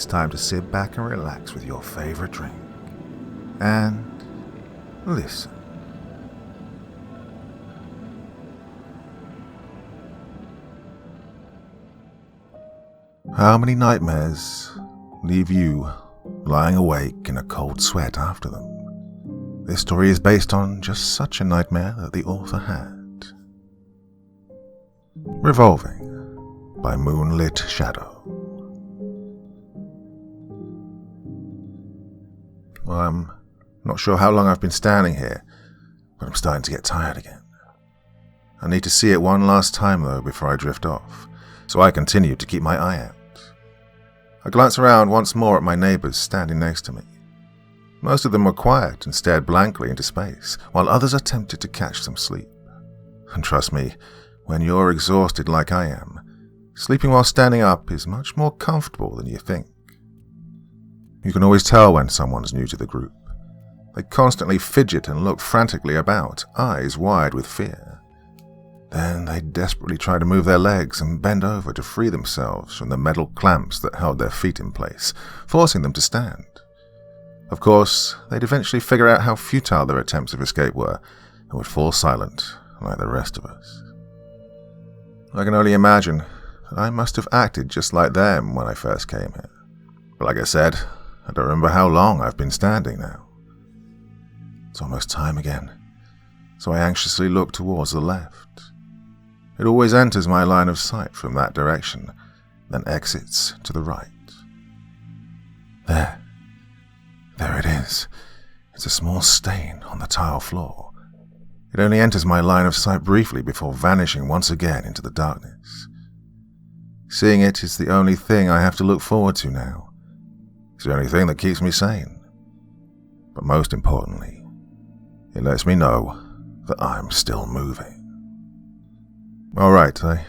it's time to sit back and relax with your favorite drink. And listen. How many nightmares leave you lying awake in a cold sweat after them? This story is based on just such a nightmare that the author had. Revolving by Moonlit Shadow. Well, I'm not sure how long I've been standing here, but I'm starting to get tired again. I need to see it one last time though before I drift off, so I continue to keep my eye out. I glance around once more at my neighbours standing next to me. Most of them were quiet and stared blankly into space, while others attempted to catch some sleep. And trust me, when you're exhausted like I am, sleeping while standing up is much more comfortable than you think. You can always tell when someone's new to the group. They constantly fidget and look frantically about, eyes wide with fear. Then they desperately try to move their legs and bend over to free themselves from the metal clamps that held their feet in place, forcing them to stand. Of course, they'd eventually figure out how futile their attempts of escape were and would fall silent like the rest of us. I can only imagine that I must have acted just like them when I first came here. But like I said, I don't remember how long I've been standing now. It's almost time again, so I anxiously look towards the left. It always enters my line of sight from that direction, then exits to the right. There it is. It's a small stain on the tile floor. It only enters my line of sight briefly before vanishing once again into the darkness. Seeing it is the only thing I have to look forward to now. It's the only thing that keeps me sane. But most importantly, it lets me know that I'm still moving. Alright, I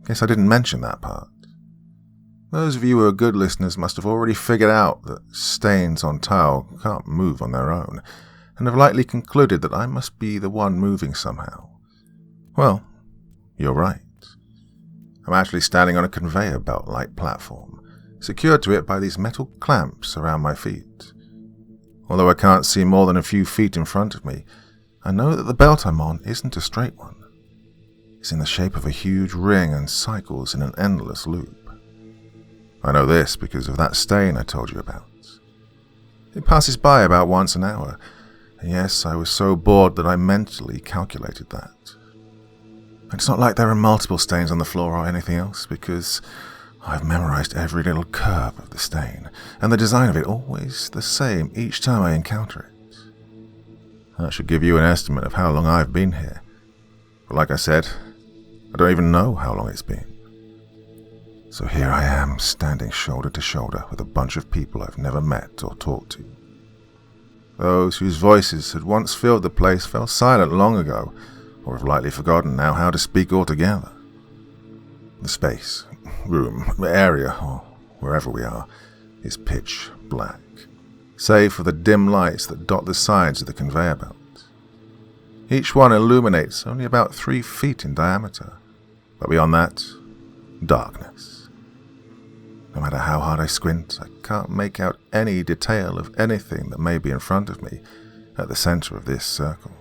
guess I didn't mention that part. Those of you who are good listeners must have already figured out that stains on tile can't move on their own, and have likely concluded that I must be the one moving somehow. Well, you're right. I'm actually standing on a conveyor belt-like platform, secured to it by these metal clamps around my feet. Although I can't see more than a few feet in front of me, I know that the belt I'm on isn't a straight one. It's in the shape of a huge ring and cycles in an endless loop. I know this because of that stain I told you about. It passes by about once an hour, and yes, I was so bored that I mentally calculated that. And it's not like there are multiple stains on the floor or anything else, because I've memorized every little curve of the stain, and the design of it always the same each time I encounter it. That should give you an estimate of how long I've been here. But like I said, I don't even know how long it's been. So here I am, standing shoulder to shoulder with a bunch of people I've never met or talked to. Those whose voices had once filled the place fell silent long ago, or have likely forgotten now how to speak altogether. The space, room, area, or wherever we are, is pitch black, save for the dim lights that dot the sides of the conveyor belt. Each one illuminates only about 3 feet in diameter, but beyond that, darkness. No matter how hard I squint, I can't make out any detail of anything that may be in front of me at the center of this circle.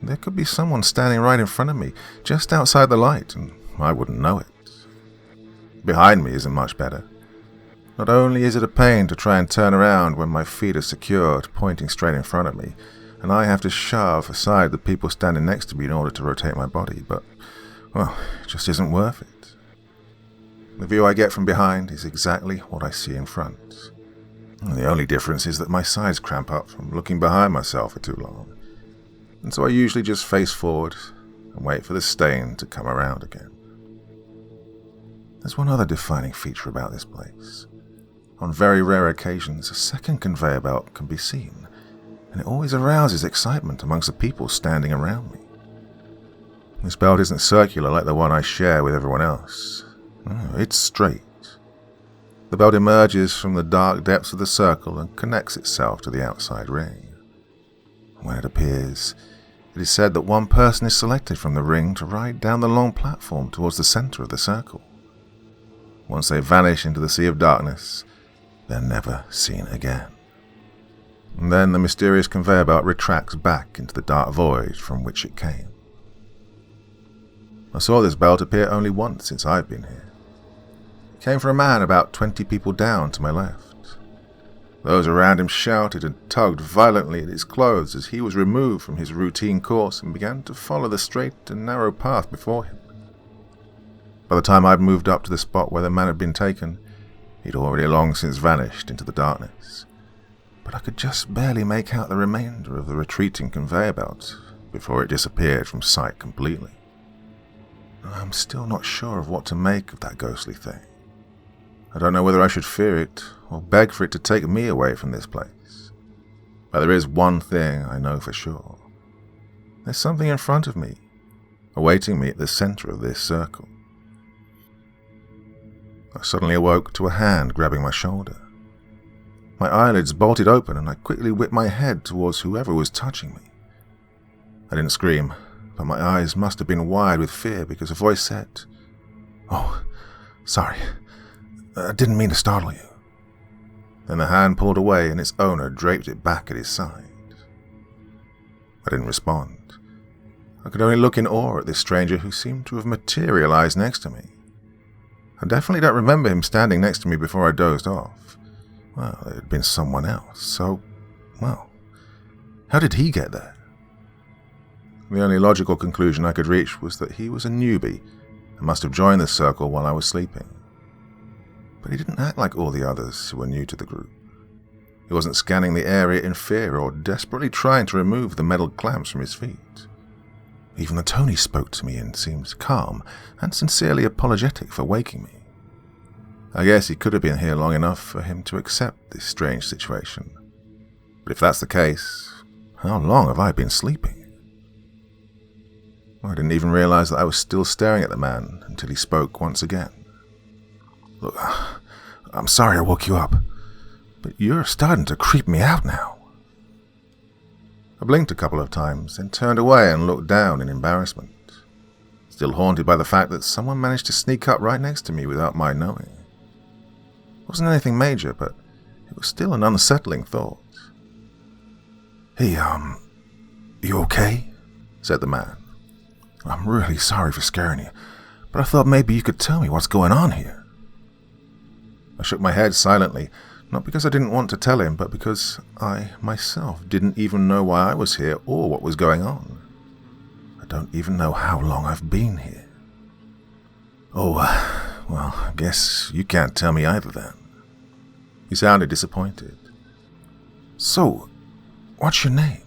There could be someone standing right in front of me, just outside the light, and I wouldn't know it. Behind me isn't much better. Not only is it a pain to try and turn around when my feet are secured, pointing straight in front of me, and I have to shove aside the people standing next to me in order to rotate my body, but, well, it just isn't worth it. The view I get from behind is exactly what I see in front. And the only difference is that my sides cramp up from looking behind myself for too long, and so I usually just face forward and wait for the stain to come around again. There's one other defining feature about this place. On very rare occasions, a second conveyor belt can be seen, and it always arouses excitement amongst the people standing around me. This belt isn't circular like the one I share with everyone else. No, it's straight. The belt emerges from the dark depths of the circle and connects itself to the outside ring. When it appears, it is said that one person is selected from the ring to ride down the long platform towards the center of the circle. Once they vanish into the sea of darkness, they're never seen again. And then the mysterious conveyor belt retracts back into the dark void from which it came. I saw this belt appear only once since I've been here. It came from a man about 20 people down to my left. Those around him shouted and tugged violently at his clothes as he was removed from his routine course and began to follow the straight and narrow path before him. By the time I'd moved up to the spot where the man had been taken, he'd already long since vanished into the darkness. But I could just barely make out the remainder of the retreating conveyor belt before it disappeared from sight completely. I'm still not sure of what to make of that ghostly thing. I don't know whether I should fear it or beg for it to take me away from this place. But there is one thing I know for sure. There's something in front of me, awaiting me at the center of this circle. I suddenly awoke to a hand grabbing my shoulder. My eyelids bolted open and I quickly whipped my head towards whoever was touching me. I didn't scream, but my eyes must have been wide with fear because a voice said, "Oh, sorry. I didn't mean to startle you." Then the hand pulled away and its owner draped it back at his side. I didn't respond. I could only look in awe at this stranger who seemed to have materialized next to me. I definitely don't remember him standing next to me before I dozed off. Well, it had been someone else, so, well, how did he get there? The only logical conclusion I could reach was that he was a newbie and must have joined the circle while I was sleeping. But he didn't act like all the others who were new to the group. He wasn't scanning the area in fear or desperately trying to remove the metal clamps from his feet. Even the tone he spoke to me in seemed calm and sincerely apologetic for waking me. I guess he could have been here long enough for him to accept this strange situation. But if that's the case, how long have I been sleeping? I didn't even realize that I was still staring at the man until he spoke once again. "Look, I'm sorry I woke you up, but you're starting to creep me out now." I blinked a couple of times, then turned away and looked down in embarrassment, still haunted by the fact that someone managed to sneak up right next to me without my knowing. It wasn't anything major, but it was still an unsettling thought. "Hey, you okay?" said the man. "I'm really sorry for scaring you, but I thought maybe you could tell me what's going on here." I shook my head silently, not because I didn't want to tell him, but because I, myself, didn't even know why I was here or what was going on. I don't even know how long I've been here. "Oh, well, I guess you can't tell me either then." He sounded disappointed. "So, what's your name?"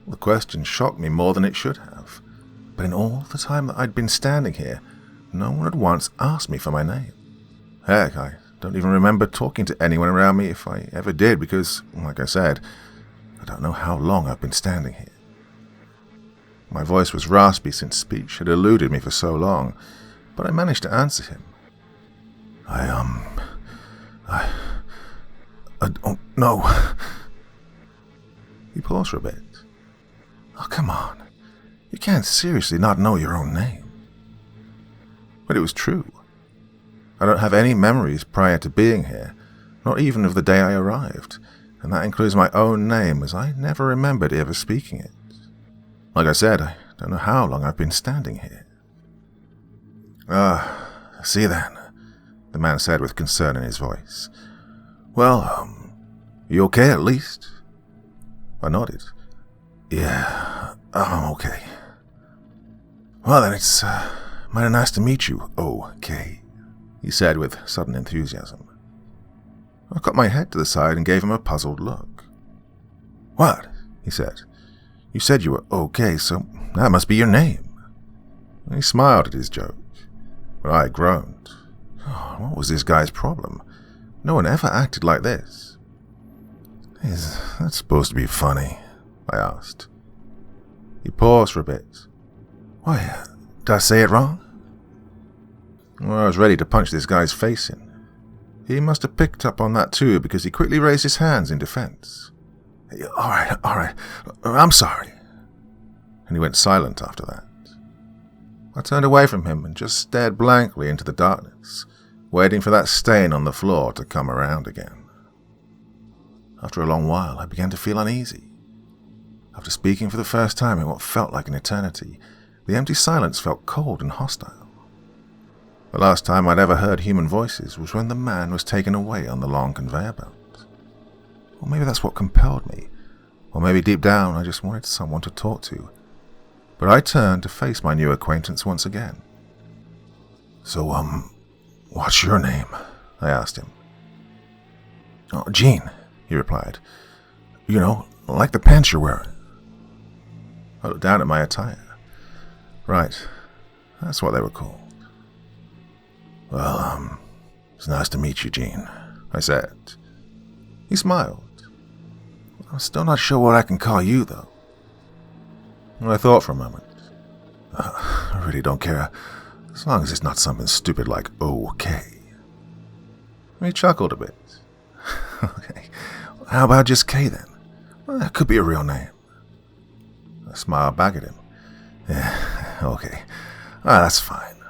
The question shocked me more than it should have, but in all the time that I'd been standing here, no one had once asked me for my name. Heck, I don't even remember talking to anyone around me if I ever did because, like I said, I don't know how long I've been standing here. My voice was raspy since speech had eluded me for so long, but I managed to answer him. I don't know." He paused for a bit. "Oh, come on. You can't seriously not know your own name." But it was true. I don't have any memories prior to being here, not even of the day I arrived, and that includes my own name as I never remembered ever speaking it. Like I said, I don't know how long I've been standing here. See then," the man said with concern in his voice. "Well, you okay at least?" I nodded. "Yeah, I'm okay." "Well then, it's mighty nice to meet you, okay," he said with sudden enthusiasm. I cut my head to the side and gave him a puzzled look. "What?" he said. "You said you were okay, so that must be your name." He smiled at his joke, but I groaned. Oh, what was this guy's problem? No one ever acted like this. "Is that supposed to be funny?" I asked. He paused for a bit. "Why, did I say it wrong?" Well, I was ready to punch this guy's face in. He must have picked up on that too, because he quickly raised his hands in defense. All right, I'm sorry." And he went silent after that. I turned away from him and just stared blankly into the darkness, waiting for that stain on the floor to come around again. After a long while, I began to feel uneasy. After speaking for the first time in what felt like an eternity, the empty silence felt cold and hostile. The last time I'd ever heard human voices was when the man was taken away on the long conveyor belt. Or maybe that's what compelled me, or maybe deep down I just wanted someone to talk to. But I turned to face my new acquaintance once again. "So, what's your name?" I asked him. "Oh, Gene," he replied. "You know, like the pants you're wearing." I looked down at my attire. Right, that's what they were called. "Well, it's nice to meet you, Gene," I said. He smiled. "I'm still not sure what I can call you, though." I thought for a moment. I really don't care, as long as it's not something stupid like OK. He chuckled a bit. "Okay, how about just K then? Well, that could be a real name." I smiled back at him. "Yeah, okay, that's fine."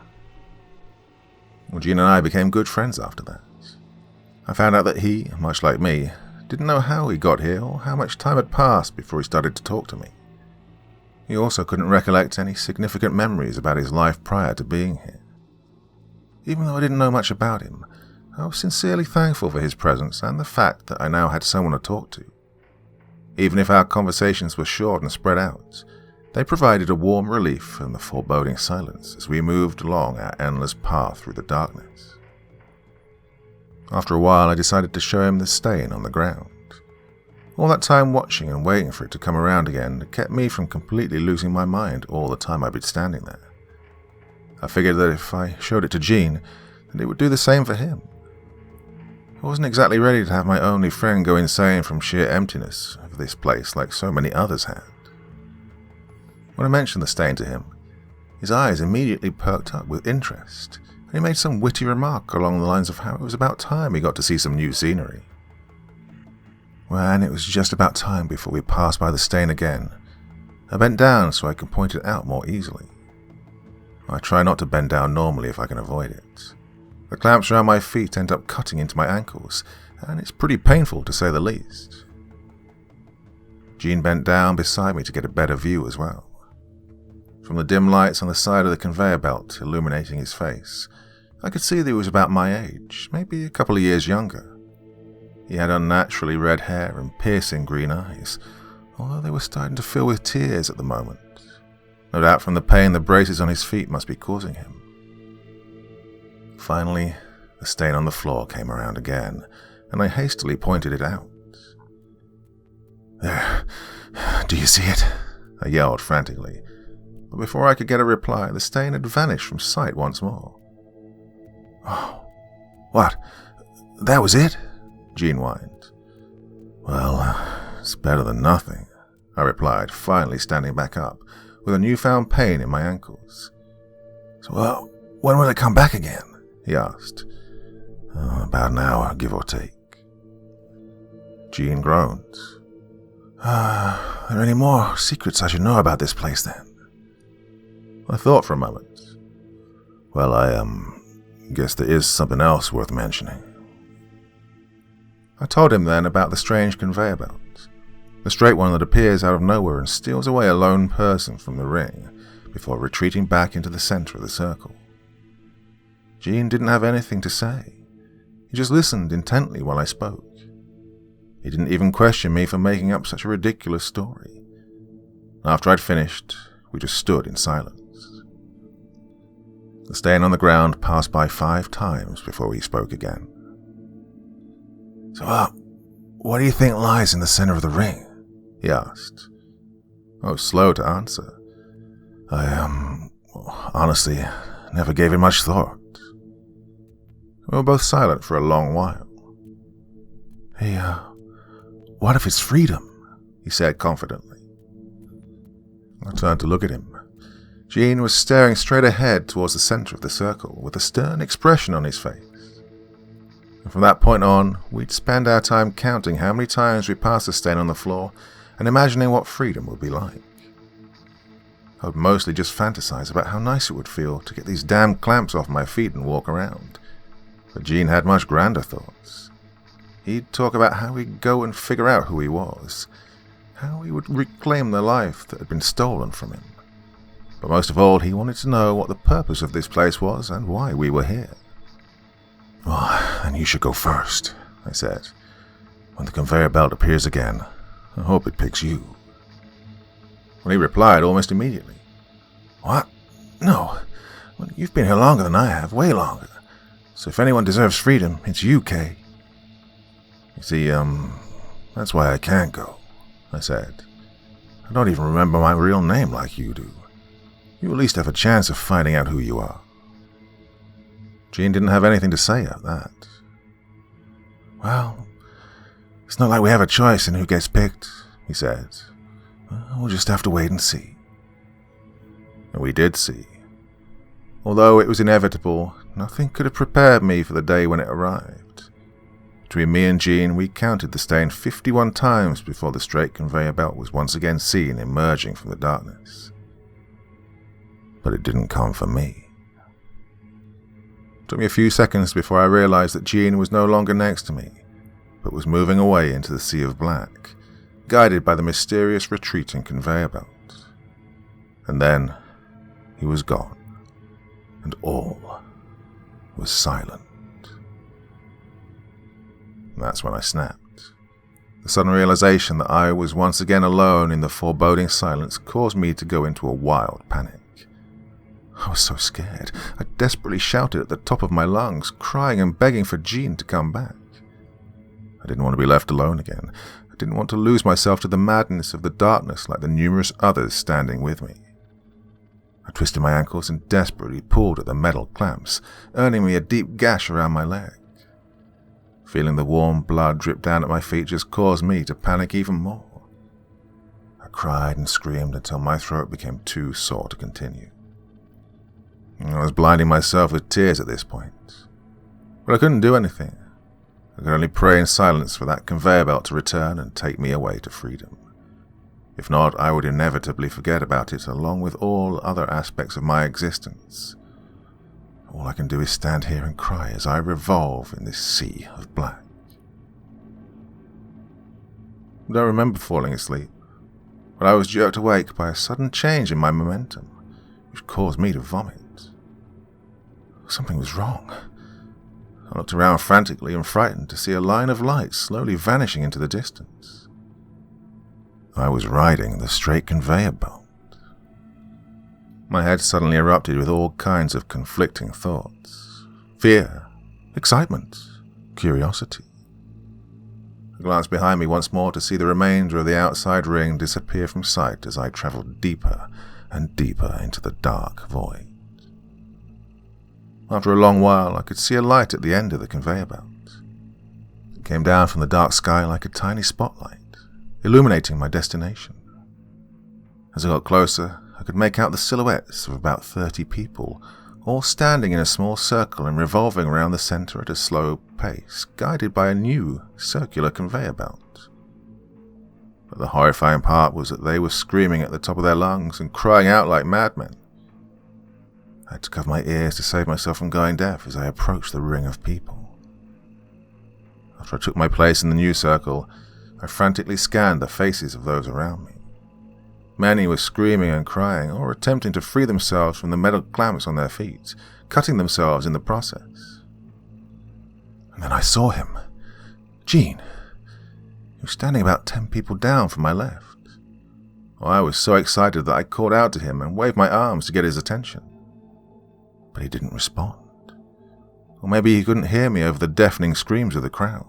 Well, Gene and I became good friends after that. I found out that he, much like me, didn't know how he got here or how much time had passed before he started to talk to me. He also couldn't recollect any significant memories about his life prior to being here. Even though I didn't know much about him, I was sincerely thankful for his presence and the fact that I now had someone to talk to. Even if our conversations were short and spread out, they provided a warm relief from the foreboding silence as we moved along our endless path through the darkness. After a while, I decided to show him the stain on the ground. All that time watching and waiting for it to come around again kept me from completely losing my mind all the time I'd been standing there. I figured that if I showed it to Gene, then it would do the same for him. I wasn't exactly ready to have my only friend go insane from sheer emptiness of this place like so many others had. When I mentioned the stain to him, his eyes immediately perked up with interest, and he made some witty remark along the lines of how it was about time he got to see some new scenery. When it was just about time before we passed by the stain again, I bent down so I could point it out more easily. I try not to bend down normally if I can avoid it. The clamps around my feet end up cutting into my ankles, and it's pretty painful to say the least. Gene bent down beside me to get a better view as well. From the dim lights on the side of the conveyor belt illuminating his face, I could see that he was about my age, maybe a couple of years younger. He had unnaturally red hair and piercing green eyes, although they were starting to fill with tears at the moment. No doubt from the pain the braces on his feet must be causing him. Finally, the stain on the floor came around again, and I hastily pointed it out. "There, do you see it?" I yelled frantically, but before I could get a reply, the stain had vanished from sight once more. "Oh, what? That was it?" Gene whined. "Well, it's better than nothing," I replied, finally standing back up, with a newfound pain in my ankles. "So, when will it come back again?" he asked. "About an hour, give or take." Gene groaned. Are there any more secrets I should know about this place, then?" I thought for a moment. "Well, I guess there is something else worth mentioning." I told him then about the strange conveyor belt, the straight one that appears out of nowhere and steals away a lone person from the ring before retreating back into the center of the circle. Gene didn't have anything to say. He just listened intently while I spoke. He didn't even question me for making up such a ridiculous story. After I'd finished, we just stood in silence. The stain on the ground passed by 5 times before he spoke again. "So, what do you think lies in the center of the ring?" he asked. I was slow to answer. I, honestly, never gave it much thought. We were both silent for a long while. "Hey, what if it's freedom?" he said confidently. I turned to look at him. Gene was staring straight ahead towards the center of the circle with a stern expression on his face. And from that point on, we'd spend our time counting how many times we passed the stain on the floor and imagining what freedom would be like. I would mostly just fantasize about how nice it would feel to get these damn clamps off my feet and walk around. But Gene had much grander thoughts. He'd talk about how he'd go and figure out who he was, how he would reclaim the life that had been stolen from him. But most of all, he wanted to know what the purpose of this place was and why we were here. "Well, then you should go first," I said. "When the conveyor belt appears again, I hope it picks you." Well, he replied almost immediately. "What? No. Well, you've been here longer than I have, way longer. So if anyone deserves freedom, it's you, Kay." "You see, that's why I can't go," I said. "I don't even remember my real name like you do. You at least have a chance of finding out who you are." Gene didn't have anything to say at that. "Well, it's not like we have a choice in who gets picked," he said. "We'll just have to wait and see." And we did see. Although it was inevitable, nothing could have prepared me for the day when it arrived. Between me and Gene, we counted the stain 51 times before the straight conveyor belt was once again seen emerging from the darkness. But it didn't come for me. It took me a few seconds before I realized that Gene was no longer next to me, but was moving away into the sea of black, guided by the mysterious retreating conveyor belt. And then he was gone, and all was silent. And that's when I snapped. The sudden realization that I was once again alone in the foreboding silence caused me to go into a wild panic. I was so scared. I desperately shouted at the top of my lungs, crying and begging for Gene to come back. I didn't want to be left alone again. I didn't want to lose myself to the madness of the darkness like the numerous others standing with me. I twisted my ankles and desperately pulled at the metal clamps, earning me a deep gash around my leg. Feeling the warm blood drip down at my feet just caused me to panic even more. I cried and screamed until my throat became too sore to continue. I was blinding myself with tears at this point, but I couldn't do anything. I could only pray in silence for that conveyor belt to return and take me away to freedom. If not, I would inevitably forget about it along with all other aspects of my existence. All I can do is stand here and cry as I revolve in this sea of black. I don't remember falling asleep, but I was jerked awake by a sudden change in my momentum, which caused me to vomit. Something was wrong. I looked around frantically and frightened to see a line of light slowly vanishing into the distance. I was riding the straight conveyor belt. My head suddenly erupted with all kinds of conflicting thoughts. Fear, excitement, curiosity. I glanced behind me once more to see the remainder of the outside ring disappear from sight as I travelled deeper and deeper into the dark void. After a long while, I could see a light at the end of the conveyor belt. It came down from the dark sky like a tiny spotlight, illuminating my destination. As I got closer, I could make out the silhouettes of about 30 people, all standing in a small circle and revolving around the center at a slow pace, guided by a new circular conveyor belt. But the horrifying part was that they were screaming at the top of their lungs and crying out like madmen. I had to cover my ears to save myself from going deaf as I approached the ring of people. After I took my place in the new circle, I frantically scanned the faces of those around me. Many were screaming and crying, or attempting to free themselves from the metal clamps on their feet, cutting themselves in the process. And then I saw him. Gene. He was standing about 10 people down from my left. I was so excited that I called out to him and waved my arms to get his attention. But he didn't respond. Or maybe he couldn't hear me over the deafening screams of the crowd.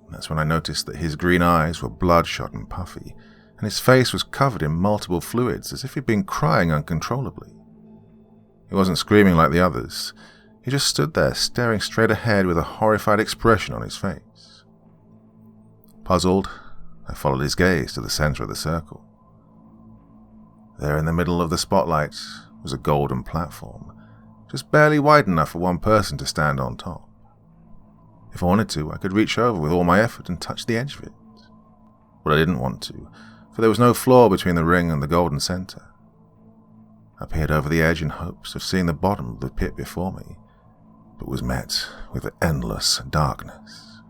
And that's when I noticed that his green eyes were bloodshot and puffy, and his face was covered in multiple fluids as if he'd been crying uncontrollably. He wasn't screaming like the others. He just stood there staring straight ahead with a horrified expression on his face. Puzzled, I followed his gaze to the center of the circle. There in the middle of the spotlight was a golden platform, just barely wide enough for one person to stand on top. If I wanted to, I could reach over with all my effort and touch the edge of it. But I didn't want to. for there was no floor between the ring and the golden center. I peered over the edge in hopes of seeing the bottom of the pit before me, but was met with endless darkness.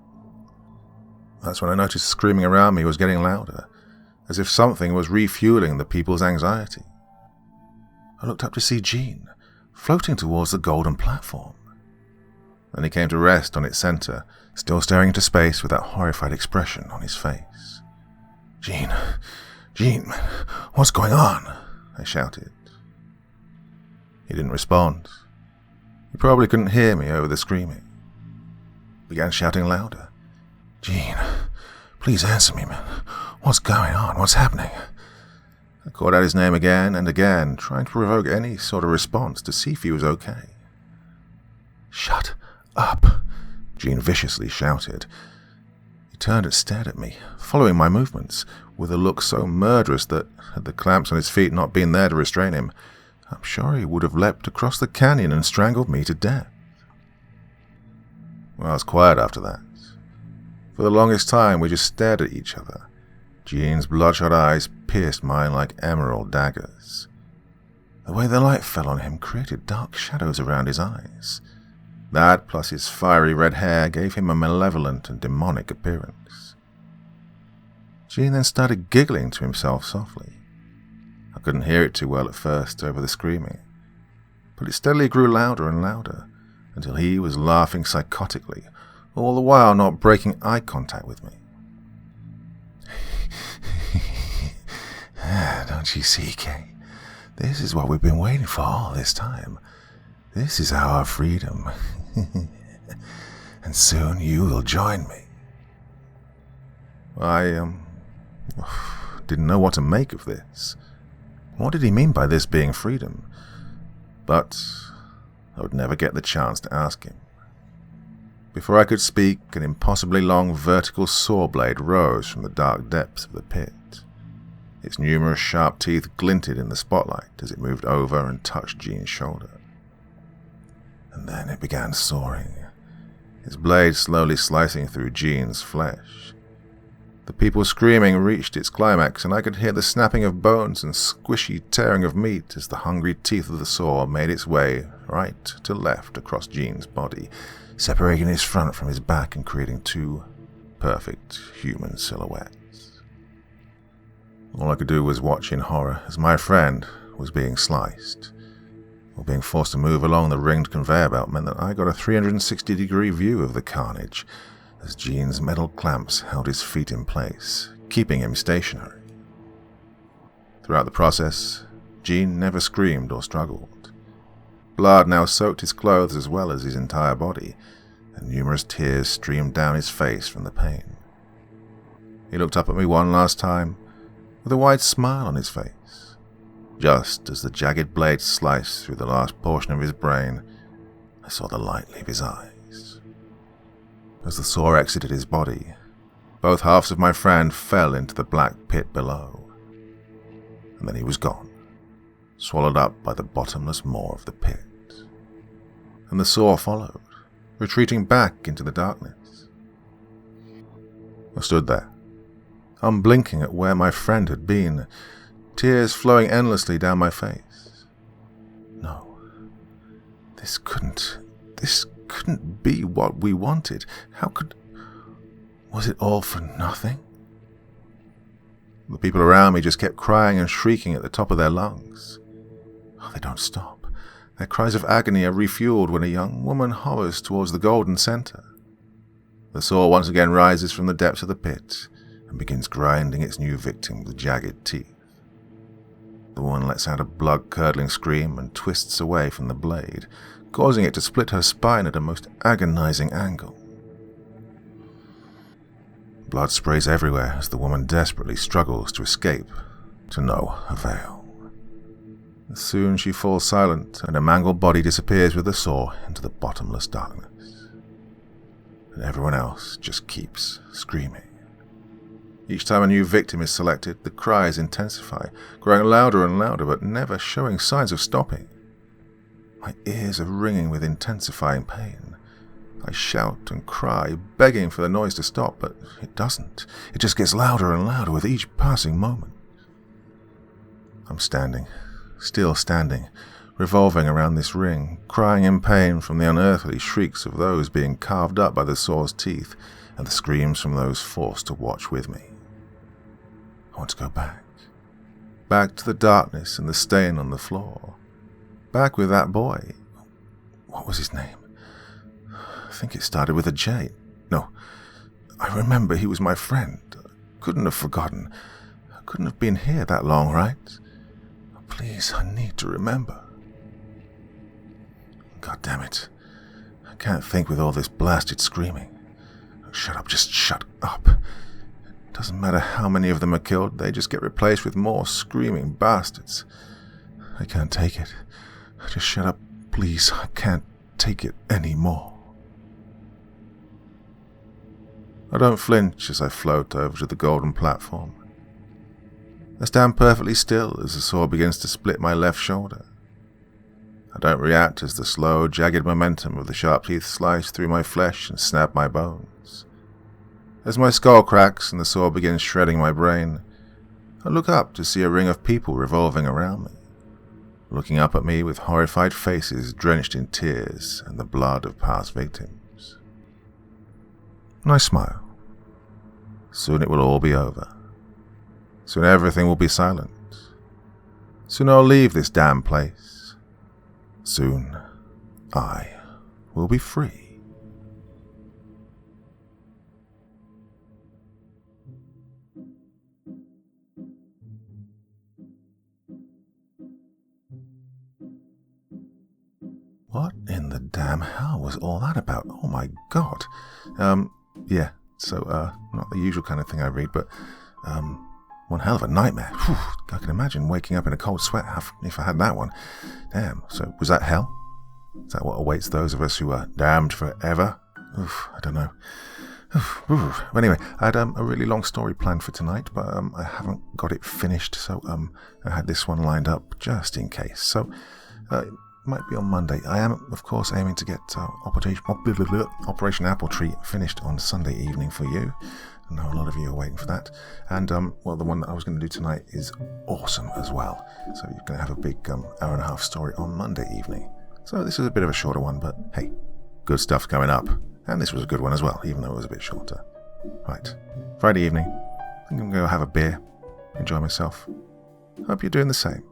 That's when I noticed screaming around me was getting louder, as if something was refueling the people's anxiety. I looked up to see Jean, floating towards the golden platform. Then he came to rest on its center, still staring into space with that horrified expression on his face. Jean, what's going on? I shouted. He didn't respond. He probably couldn't hear me over the screaming. I began shouting louder. Jean, please answer me, man. What's going on? What's happening? I called out his name again and again, trying to provoke any sort of response to see if he was okay. Shut up, Jean viciously shouted. He turned and stared at me, following my movements, with a look so murderous that, had the clamps on his feet not been there to restrain him, I'm sure he would have leapt across the canyon and strangled me to death. Well, I was quiet after that. For the longest time, we just stared at each other. Jean's bloodshot eyes pierced mine like emerald daggers. The way the light fell on him created dark shadows around his eyes. That, plus his fiery red hair, gave him a malevolent and demonic appearance. Jean then started giggling to himself softly. I couldn't hear it too well at first over the screaming, but it steadily grew louder and louder, until he was laughing psychotically, all the while not breaking eye contact with me. Don't you see, Kay? This is what we've been waiting for all this time. This is our freedom. And soon you will join me. I didn't know what to make of this. What did he mean by this being freedom? But I would never get the chance to ask him. Before I could speak, an impossibly long vertical saw blade rose from the dark depths of the pit. Its numerous sharp teeth glinted in the spotlight as it moved over and touched Jean's shoulder. And then it began soaring, its blade slowly slicing through Jean's flesh. The people screaming reached its climax, and I could hear the snapping of bones and squishy tearing of meat as the hungry teeth of the saw made its way right to left across Jean's body, separating his front from his back and creating two perfect human silhouettes. All I could do was watch in horror as my friend was being sliced, or being forced to move along the ringed conveyor belt meant that I got a 360-degree view of the carnage as Jean's metal clamps held his feet in place, keeping him stationary. Throughout the process, Jean never screamed or struggled. Blood now soaked his clothes as well as his entire body, and numerous tears streamed down his face from the pain. He looked up at me one last time, with a wide smile on his face. Just as the jagged blade sliced through the last portion of his brain, I saw the light leave his eyes. As the saw exited his body, both halves of my friend fell into the black pit below. And then he was gone, swallowed up by the bottomless maw of the pit. And the saw followed, retreating back into the darkness. I stood there, unblinking at where my friend had been, tears flowing endlessly down my face. No, this couldn't be what we wanted. Was it all for nothing? The people around me just kept crying and shrieking at the top of their lungs. Oh, they don't stop. Their cries of agony are refueled when a young woman hovers towards the golden center. The saw once again rises from the depths of the pit and begins grinding its new victim with jagged teeth. The woman lets out a blood-curdling scream and twists away from the blade, causing it to split her spine at a most agonizing angle. Blood sprays everywhere as the woman desperately struggles to escape, to no avail. Soon she falls silent, and her mangled body disappears with the saw into the bottomless darkness. And everyone else just keeps screaming. Each time a new victim is selected, the cries intensify, growing louder and louder, but never showing signs of stopping. My ears are ringing with intensifying pain, I shout and cry, begging for the noise to stop, but it doesn't. It just gets louder and louder with each passing moment. I'm standing, still standing, revolving around this ring, crying in pain from the unearthly shrieks of those being carved up by the saw's teeth and the screams from those forced to watch with me. I want to go back. Back to the darkness and the stain on the floor. Back with that boy. What was his name? I think it started with a J. No, I remember he was my friend. I couldn't have forgotten. I couldn't have been here that long, right? Please, I need to remember. God damn it. I can't think with all this blasted screaming. Shut up, just shut up. It doesn't matter how many of them are killed, they just get replaced with more screaming bastards. I can't take it. Just shut up, please. I can't take it anymore. I don't flinch as I float over to the golden platform. I stand perfectly still as the saw begins to split my left shoulder. I don't react as the slow, jagged momentum of the sharp teeth slice through my flesh and snap my bones. As my skull cracks and the saw begins shredding my brain, I look up to see a ring of people revolving around me, looking up at me with horrified faces drenched in tears and the blood of past victims. And I smile. Soon it will all be over. Soon everything will be silent. Soon I'll leave this damn place. Soon I will be free. What in the damn hell was all that about? Oh my god. Yeah, so, not the usual kind of thing I read, but, one hell of a nightmare. Whew, I can imagine waking up in a cold sweat if I had that one. Damn, so was that hell? Is that what awaits those of us who are damned forever? Oof, I don't know. Oof. Anyway, I had a really long story planned for tonight, but I haven't got it finished, so I had this one lined up just in case. So, it might be on Monday. I am, of course, aiming to get Operation Apple Tree finished on Sunday evening for you. I know a lot of you are waiting for that. And, well, the one that I was going to do tonight is awesome as well. So you're going to have a big hour and a half story on Monday evening. So this is a bit of a shorter one, but hey, good stuff coming up. And this was a good one as well, even though it was a bit shorter. Right, Friday evening. I think I'm going to go have a beer, enjoy myself. Hope you're doing the same.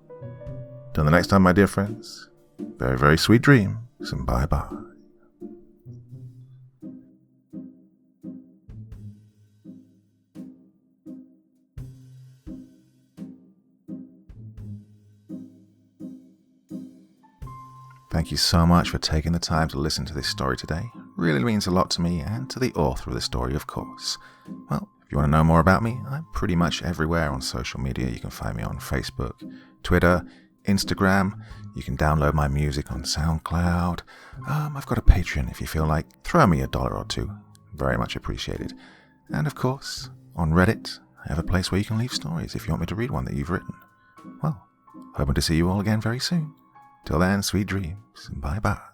Till the next time, my dear friends. Very, very sweet dreams, and bye-bye. Thank you so much for taking the time to listen to this story today. Really means a lot to me and to the author of the story, of course. Well, if you want to know more about me, I'm pretty much everywhere on social media. You can find me on Facebook, Twitter, Instagram. You can download my music on SoundCloud. I've got a Patreon if you feel like. Throw me $1 or $2. Very much appreciated. And of course, on Reddit, I have a place where you can leave stories if you want me to read one that you've written. Well, hoping to see you all again very soon. Till then, sweet dreams, and bye-bye.